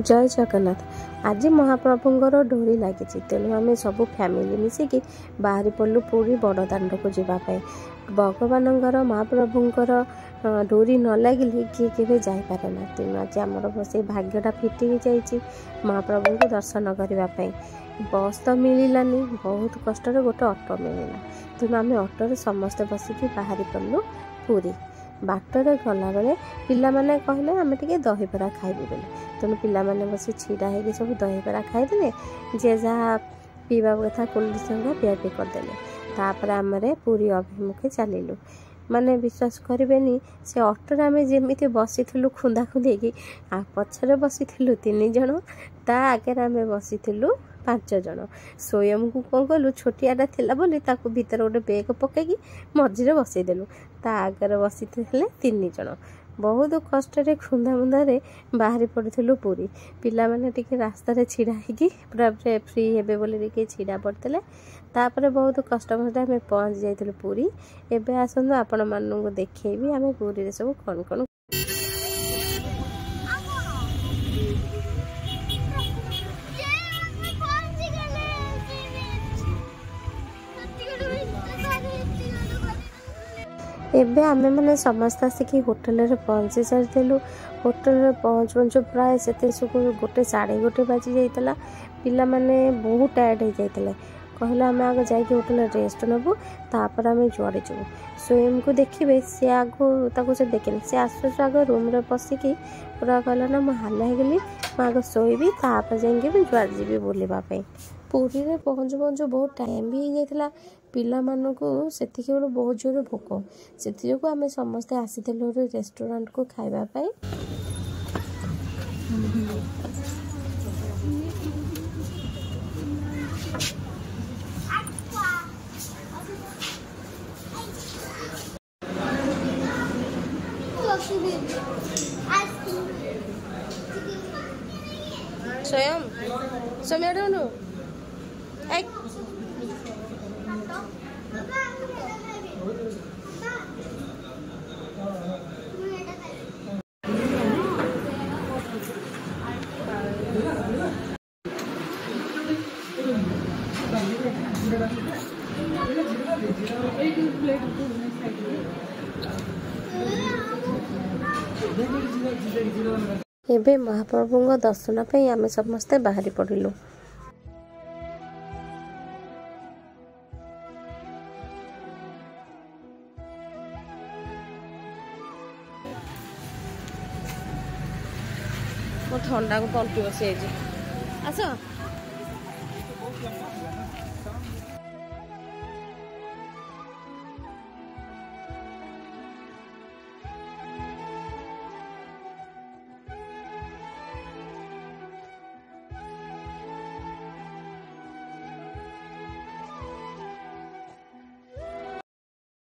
जय जगन्नाथ। आज महाप्रभुंर डोरी लगी तेणु आम सब फैमिली मिसिकी बाहरी पड़ू पूरी बड़ दाण्ड को जावाई। भगवान महाप्रभुंर डोरी न लगिले किए के जापारे ना तेणु आज आमर से भाग्यटा फिटी जाइए महाप्रभु को दर्शन करने। बस तो मिलानी बहुत कष्ट गोटे ऑटो मिलला तेणु आम ऑटो समस्ते बसिकी बाहरी पड़ू पूरी। बाटर गला बेले पिला माने कहले आमे टिके दही बरा खाइबे बोले तेणु पिला माने बसी छिड़ा है सब दही बरा खाइदेले जे जहाँ पीवा कथा कोल्ड ड्रिंक्स पिया पी करदेले। तापर आमरे पूरी अभिमुखे चलिलु माने विश्वास करेनि से ऑटो आम जमी बसी खुंदा खुंदी आ पछरे बसी 3 जन ता आगे आम बसी 5 जन। स्वयं को कौन कलु छोटियाटा थिला बोली ताकू भीतर गोटे बेग पकईकी मझे बसईदेलु ता आगे बसी 3 जन। बहुत कष्ट खुंदा मुंदा बाहरी पड़ू पूरी। पिला माने टिके रास्ता छिड़ा होगी पूरा फ्री हेबे बोली छिड़ा पड़ते तापर बहुत कष्ट मष्ट आम पहुँच जाइलु पूरी। एबे आसतु आपण मानू देखेबी आम पूरी सब कौन कौन एबे आमे मैंने समस्त आसिकी होटेल रे पहुँची सारिलु। होटेल रे पहुँच पहुँच प्राय से गोटे 1:30 बाजी जाइतला। पिला माने बहुत टायर्ड हो जाइतले कहले आम आगे जाइए होटेल रेस्ट नबू तापर आम जुआड़े जाऊ। स्वयं को देखिए सी आगू से देखे सी आस आग रूम रे पशिकी पूरा कहला ना मुझे हाल होगली मुझे शोबी तापर जाइए जुआड़े जी बुलवाई। पूरी रे पहुँचु पहुँचु बहुत टाइम भी हो जाता पिला मानू से बहुत जोर भोक से आम समस्ते आसीलु रेस्टोरेंट को खाइबापी। स्वयं स्वयं एबे महाप्रभु दर्शन पे आमे समस्ते बाहरी पड़िलु। मो ठंडा को तंटी बसी आस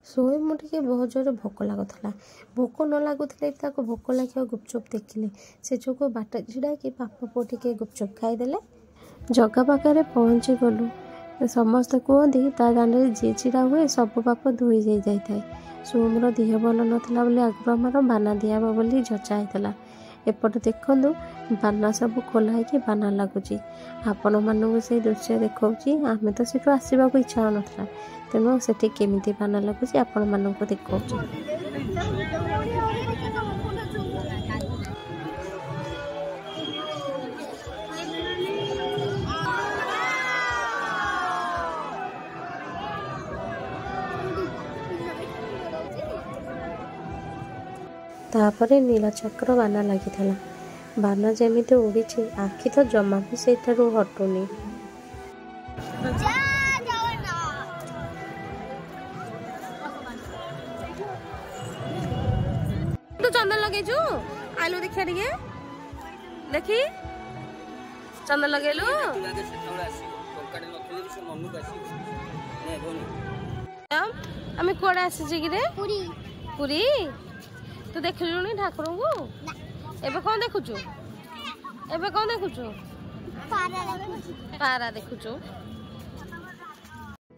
सोए मुझे बहुत जोर भोक लगुला। भोक न लगुले भोक लगे गुपचुप देखिले से जो बाट छिड़ा कि बाप पुओ टे गुपचुप खाईदे। जगह पाखे पहुँची गलु समस्त कहती ता दाण्ड जी छिड़ा हुए सब पाप धोई जाए। सोमर देह भल नाला बोली आगु आमर बाना दिहब बोली जचा होता। एपटे देखु बाना सब खोला है बाना लगुच आपण मानू से दृश्य देखा आम तो शीघ्र आसवाक इच्छा हो नाला तेणु से केमी बाना लगुच आपण मानू देखा। तापरे नीलचक्र बाना लगी बाना जमी उड़ी आखि तो जमा भी से हटुनी। तो चंदन लगेजु आलू देखिया टिके देखी चंदन लगेलु आम कड़े आसी कि पूरी पूरी तू देख लुनी ठाकुर को एबे कौन देखुचु एबे कौन देखुचु पारा देखुचु।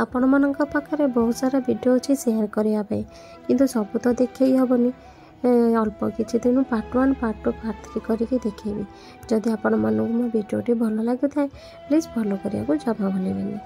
आपण मानक पाखरे बहुत सारा वीडियो अच्छी शेयर करने किंतु सब तो देखई हेनी ଅଳ୍ପ କିଛି ଦିନ ପାର୍ଟ 1 ପାର୍ଟ 2 ପାର୍ଟ 3 କରିକି ଦେଖେଇବି। ଯଦି ଆପଣମାନଙ୍କୁ ମୋ ଭିଡ଼ିଓଟି ଭଲ ଲାଗୁଥାଏ ପ୍ଲିଜ୍ ଫଲୋ କରିବାକୁ ଜମା ଭୁଲିବେନି।